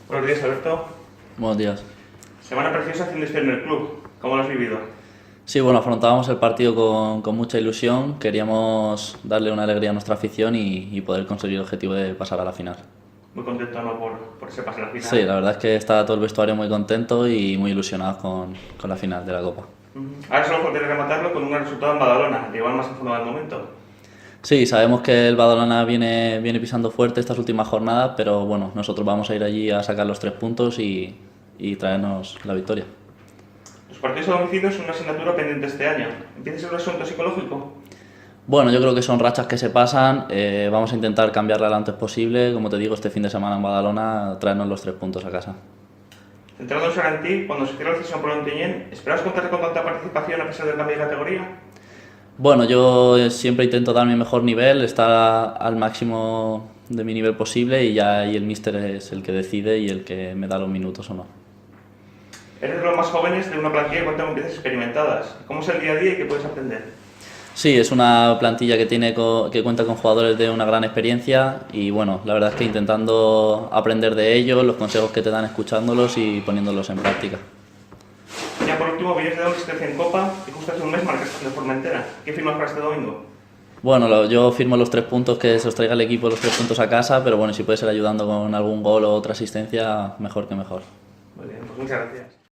Buenos días, Alberto. Buenos días. Semana preciosa haciendo historia en el club. ¿Cómo lo has vivido? Sí, bueno, afrontábamos el partido con mucha ilusión. Queríamos darle una alegría a nuestra afición y poder conseguir el objetivo de pasar a la final. Muy contento, ¿no? por ese pase a la final. Sí, la verdad es que está todo el vestuario muy contento y muy ilusionado con la final de la Copa. Ahora solo faltaría rematarlo con un gran resultado en Badalona, que igual más informado del momento. Sí, sabemos que el Badalona viene pisando fuerte estas últimas jornadas, pero bueno, nosotros vamos a ir allí a sacar los 3 puntos y traernos la victoria. Los partidos a domicilio son una asignatura pendiente este año. ¿Empieza a ser un asunto psicológico? Bueno, yo creo que son rachas que se pasan, vamos a intentar cambiarla lo antes posible, como te digo, este fin de semana en Badalona, traernos los 3 puntos a casa. Centrándonos ahora en ti, cuando se cierra la cesión por Ontinyent, ¿esperabas contar con tanta participación a pesar del cambio de categoría? Bueno, yo siempre intento dar mi mejor nivel, estar al máximo de mi nivel posible y ya ahí el míster es el que decide y el que me da los minutos o no. Eres de los más jóvenes de una plantilla que cuenta con piezas experimentadas. ¿Cómo es el día a día y qué puedes aprender? Sí, es una plantilla que cuenta con jugadores de una gran experiencia y bueno, la verdad es que intentando aprender de ellos, los consejos que te dan escuchándolos y poniéndolos en práctica. Ya por último, vienes de dar asistencia en Copa y justo hace un mes marcaste de Formentera. ¿Qué firmas para este domingo? Bueno, yo firmo los 3 puntos, que se os traiga el equipo los 3 puntos a casa, pero bueno, si puede ser ayudando con algún gol o otra asistencia, mejor que mejor. Muy bien, pues muchas gracias.